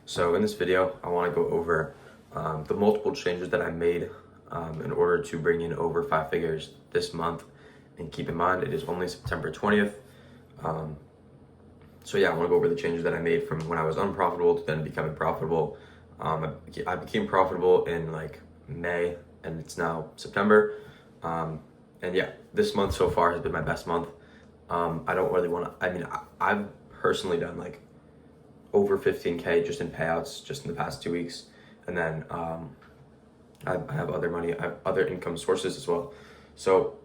So in this video, I want to go over the multiple changes that I made in order to bring in over 5 figures this month. And keep in mind, it is only September 20th. So yeah, I want to go over the changes that I made from when I was unprofitable to then becoming profitable. I became profitable in like May, and it's now September. And yeah, this month so far has been my best month. I don't really want to, I've personally done like over 15K just in payouts just in the past 2 weeks. And then I have other money, I have other income sources as well. So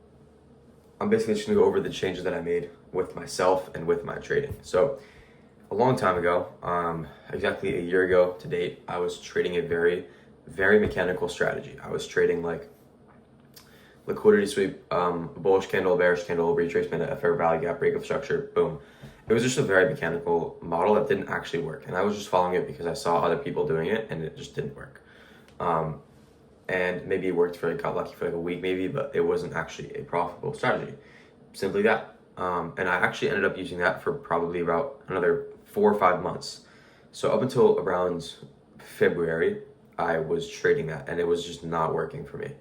I'm basically just gonna go over the changes that I made with myself and with my trading. So a long time ago, exactly a year ago to date, I was trading a very, very mechanical strategy. I was trading like liquidity sweep, bullish candle, bearish candle, retracement, a fair value gap, breakup structure, boom. It was just a very mechanical model that didn't actually work. And I was just following it because I saw other people doing it and it just didn't work. And maybe it worked for, got lucky for like a week maybe, but it wasn't actually a profitable strategy. Simply that. And I actually ended up using that for probably about another 4 or 5 months. So up until around February, I was trading that and it was just not working for me.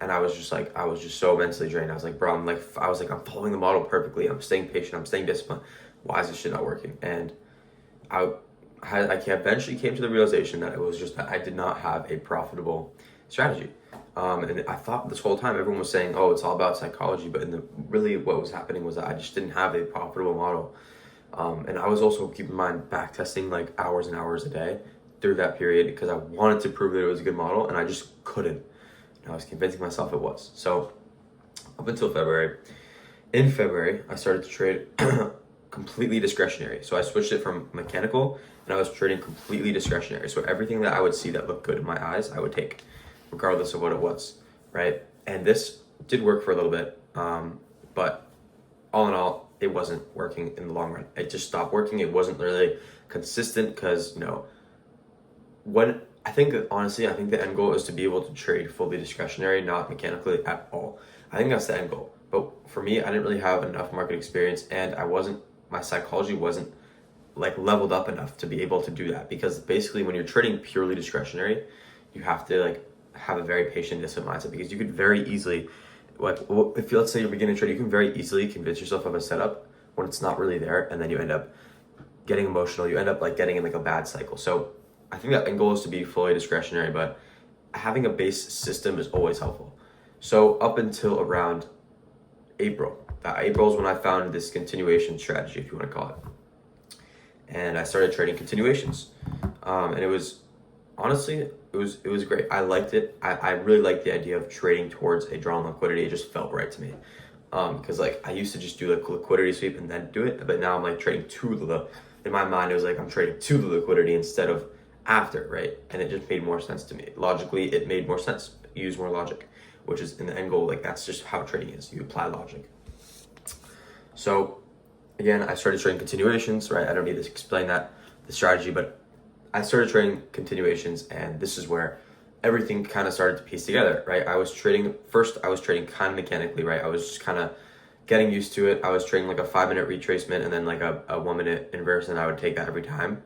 And I was just so mentally drained. I was like, bro, I'm following the model perfectly. I'm staying patient. I'm staying disciplined. Why is this shit not working? And I eventually came to the realization that it was just that I did not have a profitable strategy. And I thought this whole time everyone was saying, oh, it's all about psychology. But really what was happening was that I just didn't have a profitable model. And I was also, keep in mind, back testing like hours and hours a day through that period because I wanted to prove that it was a good model and I just couldn't. And I was convincing myself it was. So up until February. In February, I started to trade completely discretionary. So I switched it from mechanical and I was trading completely discretionary. So everything that I would see that looked good in my eyes, I would take, regardless of what it was, right? And this did work for a little bit, but all in all, it wasn't working in the long run. It just stopped working. It wasn't really consistent because, I think the end goal is to be able to trade fully discretionary, not mechanically at all. I think that's the end goal. But for me, I didn't really have enough market experience and my psychology wasn't like leveled up enough to be able to do that. Because basically when you're trading purely discretionary, you have to like have a very patient, disciplined mindset because you could very easily, let's say you're beginning to trade, you can very easily convince yourself of a setup when it's not really there. And then you end up getting emotional. You end up like getting in like a bad cycle. So I think that end goal is to be fully discretionary, but having a base system is always helpful. So up until around April is when I found this continuation strategy, if you want to call it. And I started trading continuations. And it was, honestly, it was great. I liked it. I really liked the idea of trading towards a drawn liquidity. It just felt right to me. Because like I used to just do like liquidity sweep and then do it, but now I'm like trading in my mind, it was like I'm trading to the liquidity instead of after, right? And it just made more sense to me. Logically, it made more sense. Use more logic, which is in the end goal, like that's just how trading is. You apply logic. So again, I started trading continuations, right? I don't need to explain the strategy, but I started trading continuations and this is where everything kind of started to piece together, right? I was trading kind of mechanically, right? I was just kind of getting used to it. I was trading like a 5-minute retracement and then like a 1-minute inverse, and I would take that every time.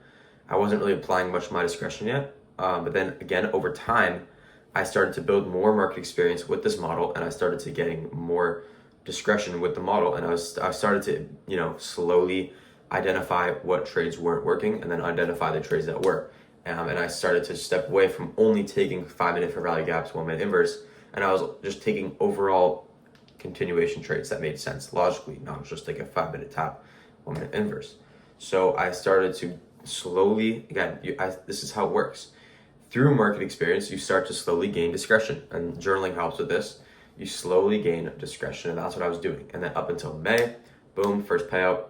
I wasn't really applying much of my discretion yet. But then again, over time, I started to build more market experience with this model and I started to getting more discretion with the model. And I started to, slowly identify what trades weren't working and then identify the trades that were. And I started to step away from only taking 5-minute fair value gaps, 1-minute inverse. And I was just taking overall continuation trades that made sense logically, not just like a 5-minute tap, 1-minute inverse. So I started to slowly, again, this is how it works. Through market experience, you start to slowly gain discretion, and journaling helps with this. You slowly gain discretion, and that's what I was doing. And then up until May, boom, first payout.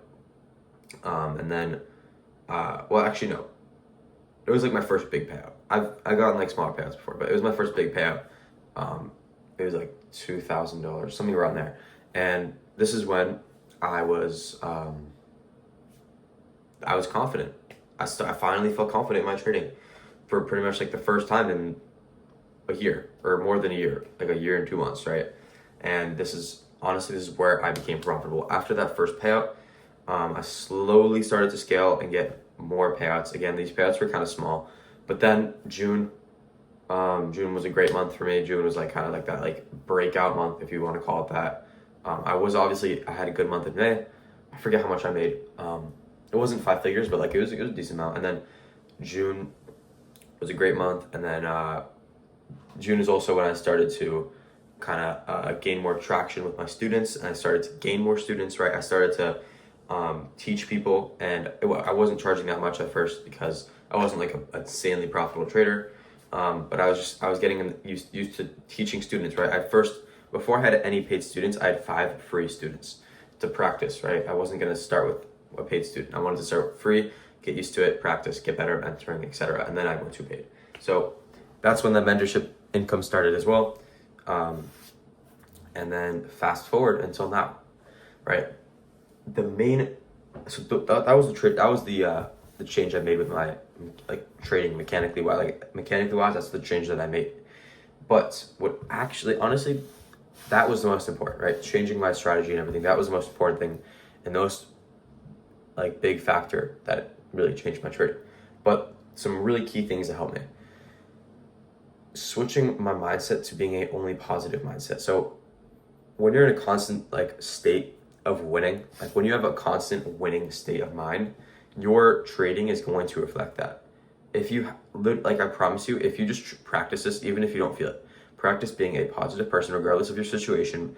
And then, actually no, it was like my first big payout. I've gotten like smaller payouts before, but it was my first big payout. It was like $2,000, something around there. And this is when I was confident. I finally felt confident in my trading for pretty much like the first time in a year or more than a year, like a year and 2 months, right? And this is where I became profitable. After that first payout, I slowly started to scale and get more payouts. Again, these payouts were kind of small, but then June was a great month for me. June was like kind of like that like breakout month, if you want to call it that. I had a good month in May. I forget how much I made. It wasn't 5 figures, but like it was a decent amount. And then June was a great month, and then June is also when I started to kind of gain more traction with my students, and I started to gain more students. Right, I started to teach people, and I wasn't charging that much at first because I wasn't like a insanely profitable trader. But I was getting used to teaching students, right? Before I had any paid students, I had 5 free students to practice, right? I wasn't going to start with a paid student. I wanted to start with free, get used to it, practice, get better at mentoring, etc. And then I went to paid. So that's when the mentorship income started as well. And then fast forward until now, right? That was the change I made with my trading mechanically wise. That's the change that I made. But what actually, honestly, that was the most important, right? Changing my strategy and everything. That was the most important thing, and the most big factor that really changed my trade. But some really key things that helped me: switching my mindset to being a only positive mindset. So when you're in a constant state of winning, when you have a constant winning state of mind, your trading is going to reflect that. If you I promise you, if you just practice this, even if you don't feel it, practice being a positive person regardless of your situation.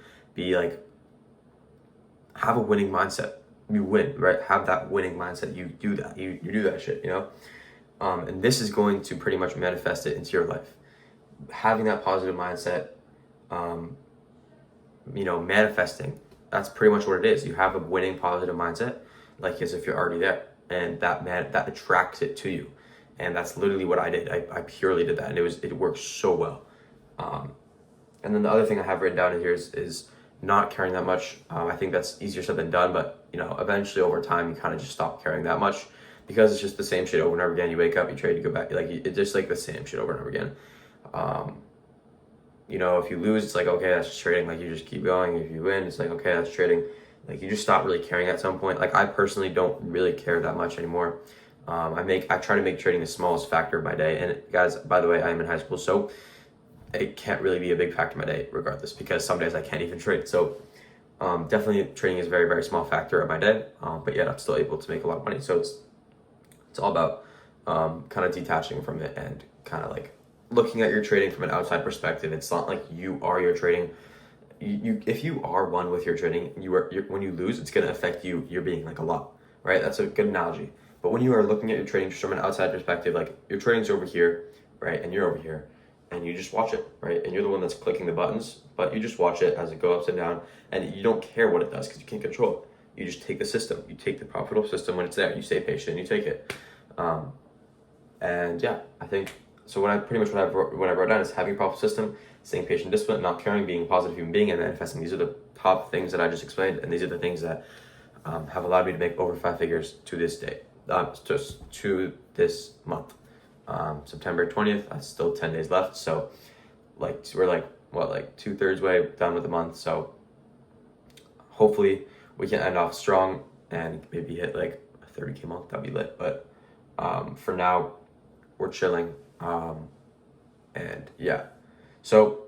Have a winning mindset. You win, right? Have that winning mindset. You do that. You do that shit, and this is going to pretty much manifest it into your life. Having that positive mindset, manifesting, that's pretty much what it is. You have a winning positive mindset, as if you're already there, and that attracts it to you. And that's literally what I did. I purely did that, and it worked so well. And then the other thing I have written down in here is not caring that much. I think that's easier said than done, but eventually over time you kind of just stop caring that much, because it's just the same shit over and over again. You wake up, you trade, you go back, it's just the same shit over and over again. If you lose, it's okay, that's just trading. You just keep going. If you win, it's okay, that's trading. You just stop really caring at some point. I personally don't really care that much anymore. I try to make trading the smallest factor of my day. And guys, by the way, I am in high school, so it can't really be a big factor in my day regardless, because some days I can't even trade. So definitely trading is a very, very small factor of my day, but yet I'm still able to make a lot of money. So it's all about kind of detaching from it and kind of looking at your trading from an outside perspective. It's not like you are your trading. If you are one with your trading, when you lose, it's going to affect you. You're being a lot, right? That's a good analogy. But when you are looking at your trading from an outside perspective, your trading's over here, right? And you're over here, and you just watch it, right? And you're the one that's clicking the buttons, but you just watch it as it goes ups and down, and you don't care what it does because you can't control it. You just take the system. You take the profitable system when it's there. You stay patient, and you take it. And yeah, I think so. What I wrote down is having a profitable system, staying patient, disciplined, not caring, being a positive human being, and manifesting. These are the top things that I just explained, and these are the things that have allowed me to make over 5 figures to this day. Just to this month, September 20th. That's still 10 days left. So we're 2/3 way done with the month. So hopefully we can end off strong and maybe hit a 30K month. That'd be lit. But for now, we're chilling. And yeah. So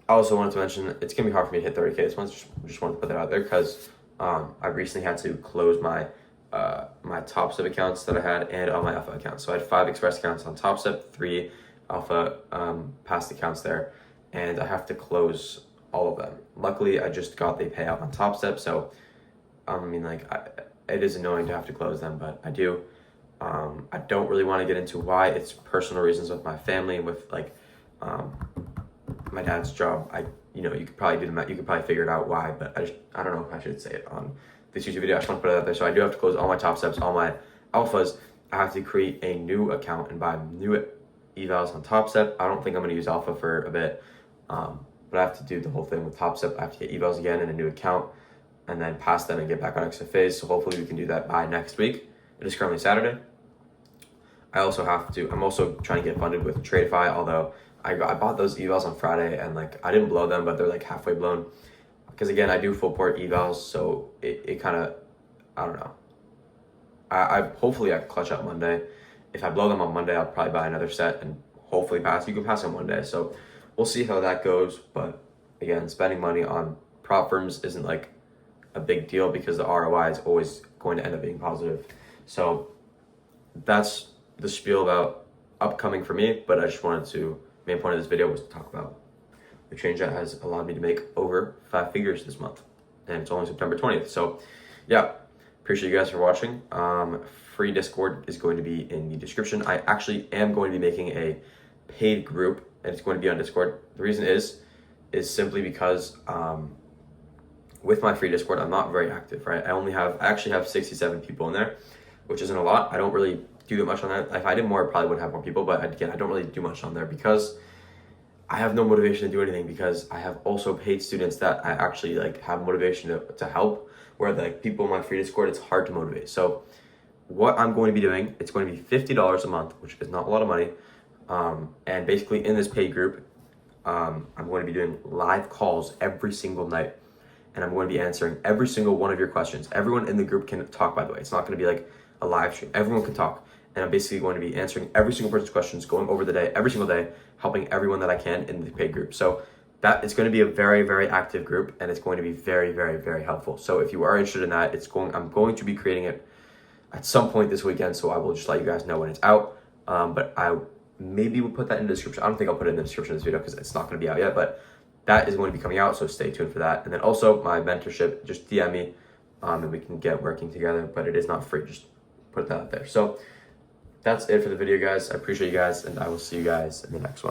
I also wanted to mention it's gonna be hard for me to hit 30K this month. Just wanted to put that out there because I recently had to close my TopStep accounts that I had and all my Alpha accounts. So I had 5 Express accounts on TopStep, 3 Alpha past accounts there, and I have to close all of them. Luckily, I just got the payout on TopStep, so it is annoying to have to close them, but I do. I don't really want to get into why. It's personal reasons with my family, with my dad's job. You could probably do the math. You could probably figure it out why, but I don't know if I should say it on this YouTube video. I just want to put it out there. So I do have to close all my TopSteps, all my Alphas. I have to create a new account and buy new evals on TopStep. I don't think I'm going to use Alpha for a bit, but I have to do the whole thing with TopStep. I have to get evals again in a new account and then pass them and get back on XFAs. So hopefully we can do that by next week. It is currently Saturday. I'm also trying to get funded with TradeFi, although I bought those evals on Friday and I didn't blow them, but they're halfway blown. Because again, I do full port evals, so it kind of, I don't know. I hopefully I clutch out Monday. If I blow them on Monday, I'll probably buy another set and hopefully pass. You can pass on one day, so we'll see how that goes. But again, spending money on prop firms isn't like a big deal because the ROI is always going to end up being positive. So that's the spiel about upcoming for me. But I just wanted to, main point of this video was to talk about the change that has allowed me to make over 5 figures this month, and it's only September 20th. So yeah, appreciate you guys for watching. Free Discord is going to be in the description. I actually am going to be making a paid group, and it's going to be on Discord. The reason is simply because with my free Discord, I'm not very active, right? I actually have 67 people in there, which isn't a lot. I don't really do that much on that. If I did more, I probably would have more people, but again, I don't really do much on there because I have no motivation to do anything, because I have also paid students that I actually like have motivation to help, where like people in my free Discord, it's hard to motivate. So what I'm going to be doing, it's going to be $50 a month, which is not a lot of money. And basically in this paid group, I'm going to be doing live calls every single night, and I'm going to be answering every single one of your questions. Everyone in the group can talk, by the way. It's not going to be like a live stream. Everyone can talk. And I'm basically going to be answering every single person's questions, going over the day, every single day, helping everyone that I can in the paid group. So that it's going to be a very, very active group, and it's going to be very, very, very helpful. So if you are interested in that, I'm going to be creating it at some point this weekend. So I will just let you guys know when it's out. But I maybe will put that in the description. I don't think I'll put it in the description of this video because it's not going to be out yet, but that is going to be coming out. So stay tuned for that. And then also my mentorship, just DM me, and we can get working together, but it is not free. Just put that out there. So that's it for the video, guys. I appreciate you guys, and I will see you guys in the next one.